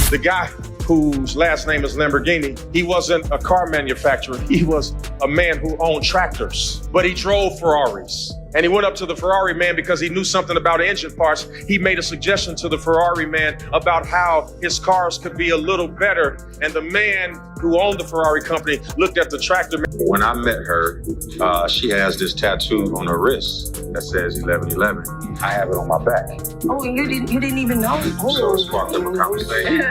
The guy whose last name is Lamborghini, he wasn't a car manufacturer. He was a man who owned tractors, but he drove Ferraris. And he went up to the Ferrari man because he knew something about engine parts. He made a suggestion to the Ferrari man about how his cars could be a little better. And the man who owned the Ferrari company looked at the tractor man. When I met her, she has this tattoo on her wrist that says 1111. I have it on my back. Oh, you didn't even know? So it sparked up a conversation.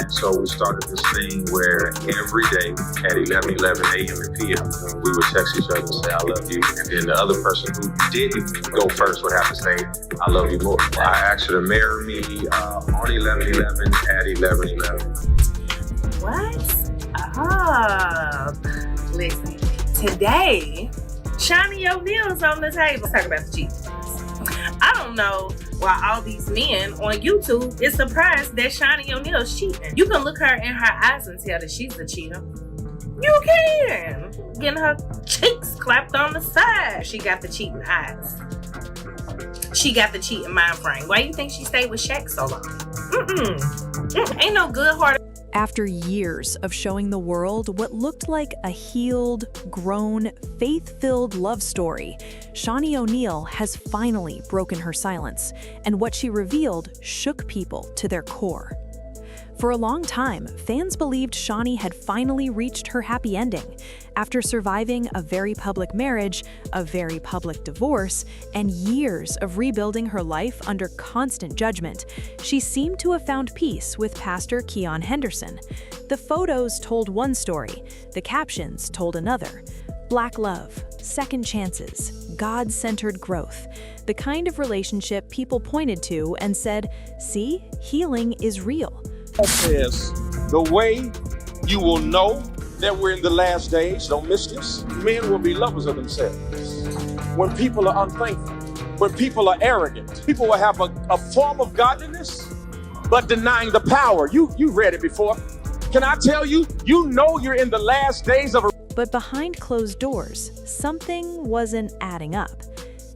So we started this thing where every day at 11:11 a.m. and p.m. we would text each other and say, I love you. And then the other person who didn't go first would have to say, I love you more. I asked her to marry me on 11/11 at 11:11. What? Listen, today, Shaunie O'Neal's on the table. Let's talk about the cheaters. I don't know why all these men on YouTube is surprised that Shaunie O'Neal's cheating. You can look her in her eyes and tell that she's a cheater. You can. Getting her cheeks clapped on the side. She got the cheating eyes. She got the cheating mind frame. Why do you think she stayed with Shaq so long? Ain't no good-hearted. After years of showing the world what looked like a healed, grown, faith-filled love story, Shaunie O'Neal has finally broken her silence, and what she revealed shook people to their core. For a long time, fans believed Shaunie had finally reached her happy ending. After surviving a very public marriage, a very public divorce, and years of rebuilding her life under constant judgment, she seemed to have found peace with Pastor Keion Henderson. The photos told one story, the captions told another. Black love, second chances, God-centered growth, the kind of relationship people pointed to and said, see, healing is real. Says the way you will know that we're in the last days, don't miss this, men will be lovers of themselves. When people are unthankful, when people are arrogant, people will have a form of godliness, but denying the power. You read it before. Can I tell you, you know you're in the last days of a... But behind closed doors, something wasn't adding up.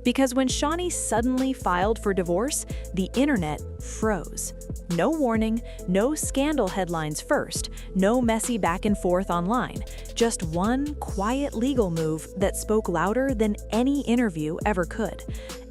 Because when Shaunie suddenly filed for divorce, the internet froze. No warning, no scandal headlines first, no messy back and forth online. Just one quiet legal move that spoke louder than any interview ever could.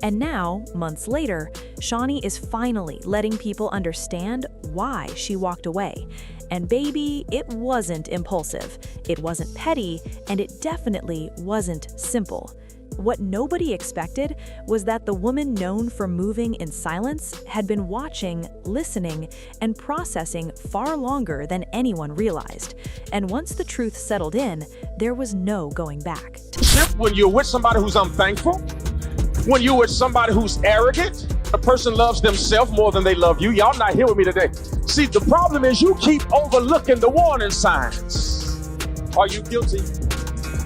And now, months later, Shaunie is finally letting people understand why she walked away. And baby, it wasn't impulsive, it wasn't petty, and it definitely wasn't simple. What nobody expected was that the woman known for moving in silence had been watching, listening, and processing far longer than anyone realized. And once the truth settled in, there was no going back. When you're with somebody who's unthankful, when you're with somebody who's arrogant, a person loves themselves more than they love you. Y'all not here with me today. See, the problem is you keep overlooking the warning signs. Are you guilty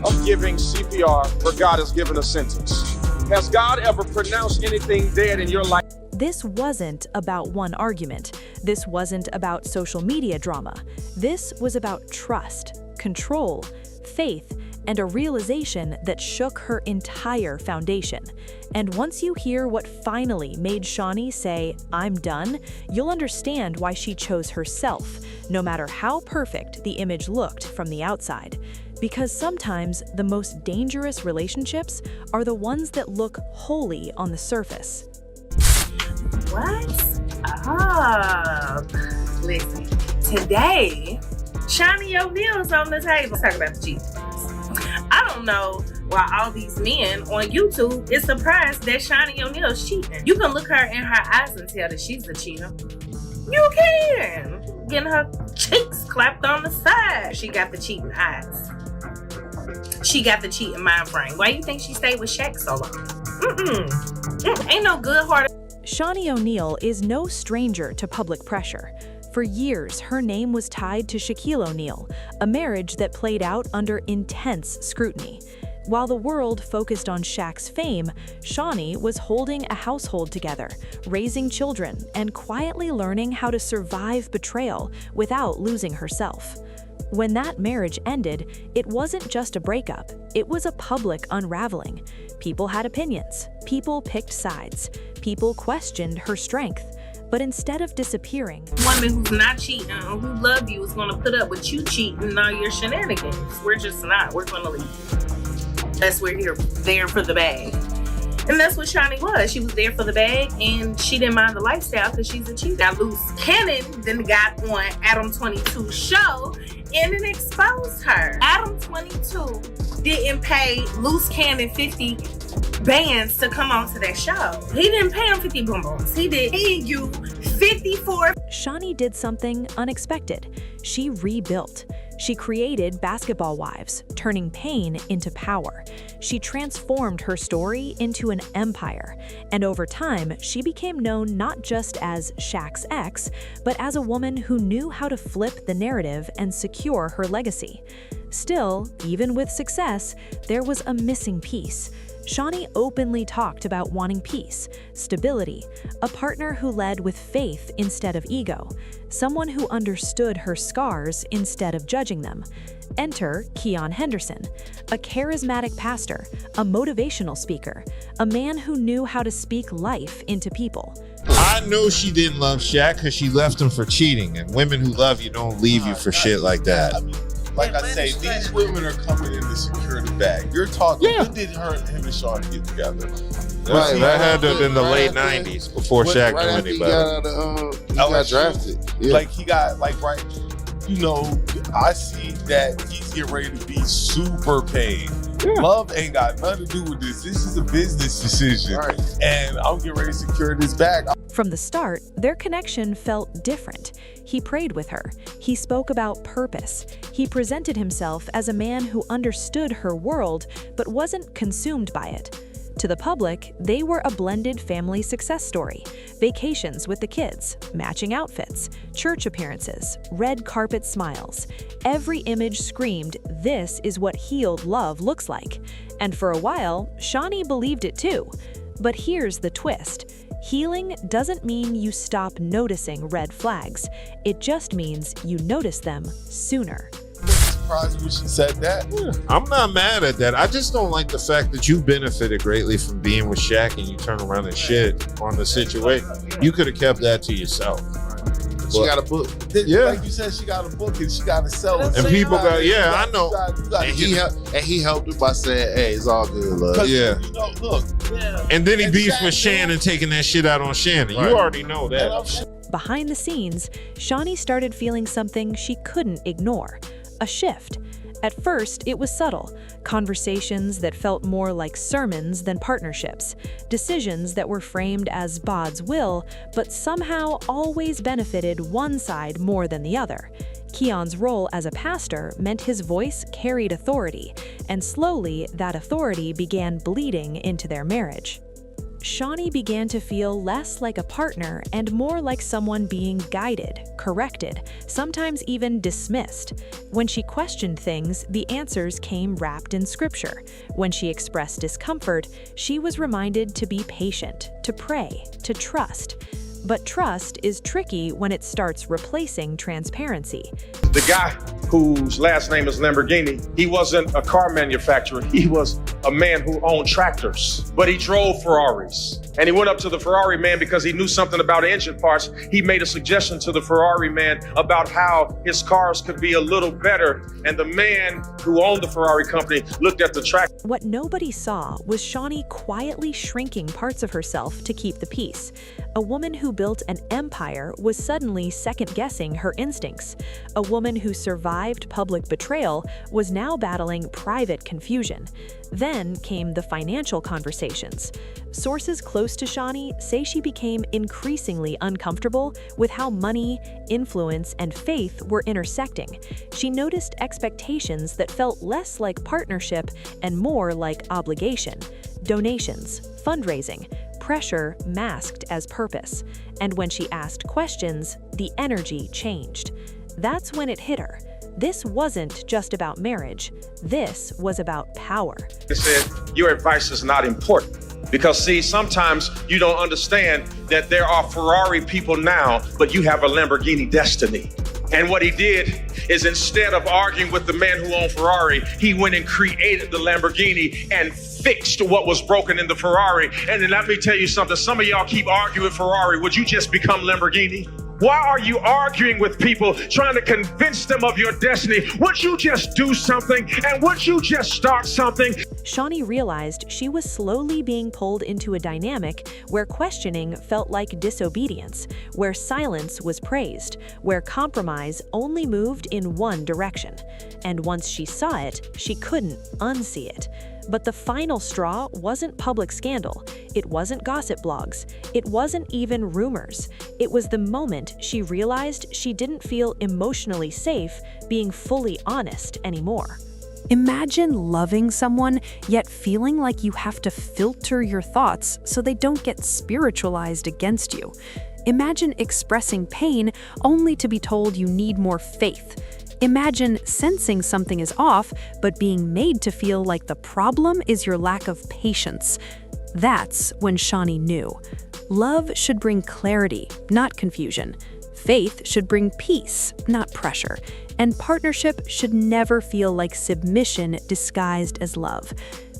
of giving CPR where God has given a sentence? Has God ever pronounced anything dead in your life? This wasn't about one argument. This wasn't about social media drama. This was about trust, control, faith, and a realization that shook her entire foundation. And once you hear what finally made Shaunie say, I'm done, you'll understand why she chose herself, no matter how perfect the image looked from the outside. Because sometimes the most dangerous relationships are the ones that look holy on the surface. What? Listen, today, Shaunie O'Neal's on the table. Let's talk about the cheaters. I don't know why all these men on YouTube is surprised that Shaunie O'Neal's cheating. You can look her in her eyes and tell that she's a cheater. You can. Getting her cheeks clapped on the side. She got the cheating eyes. She got the cheating mind frame. Why do you think she stayed with Shaq so long? Ain't no good-hearted. Shaunie O'Neal is no stranger to public pressure. For years, her name was tied to Shaquille O'Neal, a marriage that played out under intense scrutiny. While the world focused on Shaq's fame, Shaunie was holding a household together, raising children, and quietly learning how to survive betrayal without losing herself. When that marriage ended, it wasn't just a breakup, it was a public unraveling. People had opinions, people picked sides, people questioned her strength. But instead of disappearing, woman who's not cheating or who love you is going to put up with you cheating and all your shenanigans. We're just not. We're going to leave. Unless we're here there for the bag. And that's what Shaunie was. She was there for the bag, and she didn't mind the lifestyle because she's a cheater. Now, Loose Cannon then got on Adam 22's show and it exposed her. Adam 22 didn't pay Loose Cannon 50 bands to come on to that show. He didn't pay him 50 boom booms. He did pay you 54. Shaunie did something unexpected. She rebuilt. She created Basketball Wives, turning pain into power. She transformed her story into an empire. And over time, she became known not just as Shaq's ex, but as a woman who knew how to flip the narrative and secure her legacy. Still, even with success, there was a missing piece. Shaunie openly talked about wanting peace, stability, a partner who led with faith instead of ego, someone who understood her scars instead of judging them. Enter Keion Henderson, a charismatic pastor, a motivational speaker, a man who knew how to speak life into people. I know she didn't love Shaq because she left him for cheating, and women who love you don't leave you for shit like that. Like I say, these women are coming in to secure the bag. You're talking, when did him and Shaunie get together? Right, that had to have been the late 90s before Shaq knew any better. He got drafted. Yeah. Like he got, I see that he's getting ready to be super paid. Yeah. Love ain't got nothing to do with this. This is a business decision. Right. And I'm getting ready to secure this bag. From the start, their connection felt different. He prayed with her. He spoke about purpose. He presented himself as a man who understood her world but wasn't consumed by it. To the public, they were a blended family success story. Vacations with the kids, matching outfits, church appearances, red carpet smiles. Every image screamed, this is what healed love looks like. And for a while, Shaunie believed it too. But here's the twist. Healing doesn't mean you stop noticing red flags. It just means you notice them sooner. Surprised when she said that. Yeah, I'm not mad at that. I just don't like the fact that you benefited greatly from being with Shaq and you turn around and shit on the situation. You could have kept that to yourself. She got a book. Yeah. Like you said, she got a book and she got to sell it. And people got, I know. And he helped her by saying, hey, it's all good, love. Yeah. Look. Yeah. And then he beefed with Shannon, taking that shit out on Shannon. Right. You already know that. Behind the scenes, Shaunie started feeling something she couldn't ignore. A shift. At first, it was subtle. Conversations that felt more like sermons than partnerships. Decisions that were framed as God's will, but somehow always benefited one side more than the other. Keion's role as a pastor meant his voice carried authority, and slowly that authority began bleeding into their marriage. Shaunie began to feel less like a partner and more like someone being guided, corrected, sometimes even dismissed. When she questioned things, the answers came wrapped in scripture. When she expressed discomfort, she was reminded to be patient, to pray, to trust. But trust is tricky when it starts replacing transparency. The guy whose last name is Lamborghini, he wasn't a car manufacturer. He was a man who owned tractors, but he drove Ferraris. And he went up to the Ferrari man because he knew something about engine parts. He made a suggestion to the Ferrari man about how his cars could be a little better. And the man who owned the Ferrari company looked at the track. What nobody saw was Shaunie quietly shrinking parts of herself to keep the peace. A woman who built an empire was suddenly second-guessing her instincts. A woman who survived public betrayal was now battling private confusion. Then came the financial conversations. Sources close to Shaunie say she became increasingly uncomfortable with how money, influence, and faith were intersecting. She noticed expectations that felt less like partnership and more like obligation. Donations, fundraising, pressure masked as purpose. And when she asked questions, the energy changed. That's when it hit her. This wasn't just about marriage. This was about power. They said, your advice is not important. Because see, sometimes you don't understand that there are Ferrari people now, but you have a Lamborghini destiny. And what he did is, instead of arguing with the man who owned Ferrari, he went and created the Lamborghini and fixed what was broken in the Ferrari. And then let me tell you something. Some of y'all keep arguing Ferrari. Would you just become Lamborghini? Why are you arguing with people, trying to convince them of your destiny? Would you just do something? And would you just start something? Shaunie realized she was slowly being pulled into a dynamic where questioning felt like disobedience, where silence was praised, where compromise only moved in one direction. And once she saw it, she couldn't unsee it. But the final straw wasn't public scandal. It wasn't gossip blogs. It wasn't even rumors. It was the moment she realized she didn't feel emotionally safe being fully honest anymore. Imagine loving someone, yet feeling like you have to filter your thoughts so they don't get spiritualized against you. Imagine expressing pain only to be told you need more faith. Imagine sensing something is off, but being made to feel like the problem is your lack of patience. That's when Shaunie knew. Love should bring clarity, not confusion. Faith should bring peace, not pressure. And partnership should never feel like submission disguised as love.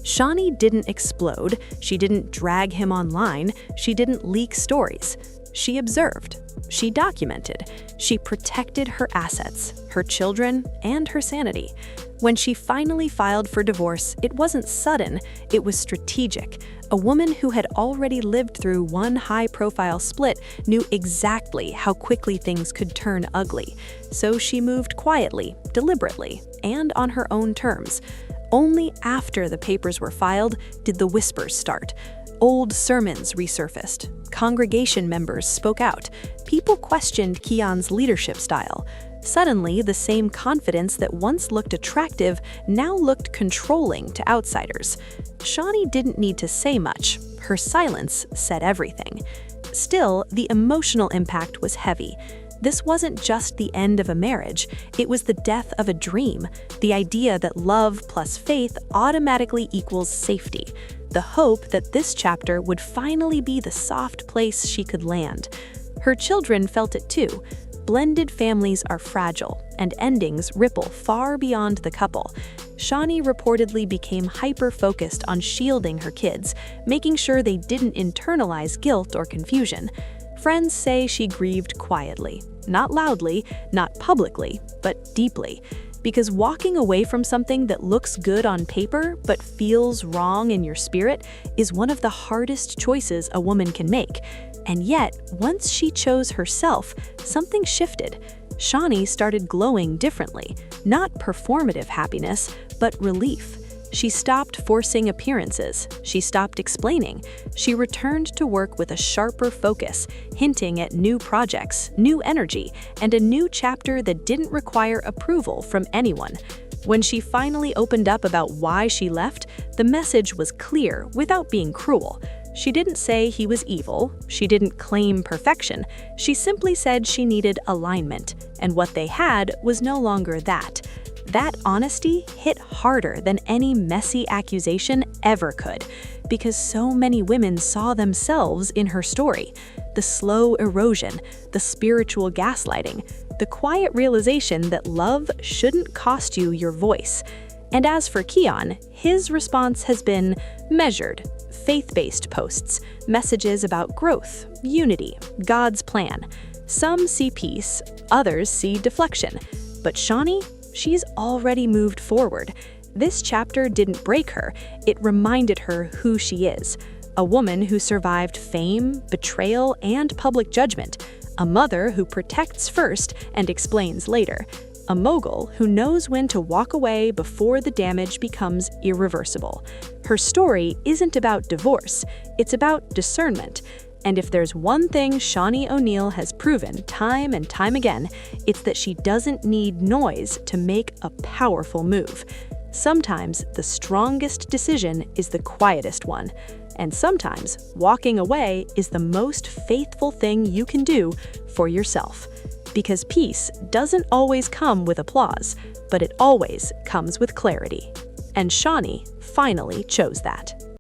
Shaunie didn't explode. She didn't drag him online. She didn't leak stories. She observed. She documented. She protected her assets, her children, and her sanity. When she finally filed for divorce, it wasn't sudden, it was strategic. A woman who had already lived through one high-profile split knew exactly how quickly things could turn ugly. So she moved quietly, deliberately, and on her own terms. Only after the papers were filed did the whispers start. Old sermons resurfaced. Congregation members spoke out. People questioned Keion's leadership style. Suddenly, the same confidence that once looked attractive now looked controlling to outsiders. Shaunie didn't need to say much. Her silence said everything. Still, the emotional impact was heavy. This wasn't just the end of a marriage, it was the death of a dream, the idea that love plus faith automatically equals safety, the hope that this chapter would finally be the soft place she could land. Her children felt it too. Blended families are fragile, and endings ripple far beyond the couple. Shaunie reportedly became hyper-focused on shielding her kids, making sure they didn't internalize guilt or confusion. Friends say she grieved quietly, not loudly, not publicly, but deeply. Because walking away from something that looks good on paper but feels wrong in your spirit is one of the hardest choices a woman can make. And yet, once she chose herself, something shifted. Shaunie started glowing differently, not performative happiness, but relief. She stopped forcing appearances. She stopped explaining. She returned to work with a sharper focus, hinting at new projects, new energy, and a new chapter that didn't require approval from anyone. When she finally opened up about why she left, the message was clear without being cruel. She didn't say he was evil. She didn't claim perfection. She simply said she needed alignment, and what they had was no longer that. That honesty hit harder than any messy accusation ever could, because so many women saw themselves in her story. The slow erosion, the spiritual gaslighting, the quiet realization that love shouldn't cost you your voice. And as for Keion, his response has been measured. Faith-based posts, messages about growth, unity, God's plan. Some see peace, others see deflection. But Shaunie? She's already moved forward. This chapter didn't break her, it reminded her who she is. A woman who survived fame, betrayal, and public judgment. A mother who protects first and explains later. A mogul who knows when to walk away before the damage becomes irreversible. Her story isn't about divorce, it's about discernment. And if there's one thing Shaunie O'Neal has proven time and time again, it's that she doesn't need noise to make a powerful move. Sometimes the strongest decision is the quietest one. And sometimes walking away is the most faithful thing you can do for yourself. Because peace doesn't always come with applause, but it always comes with clarity. And Shaunie finally chose that.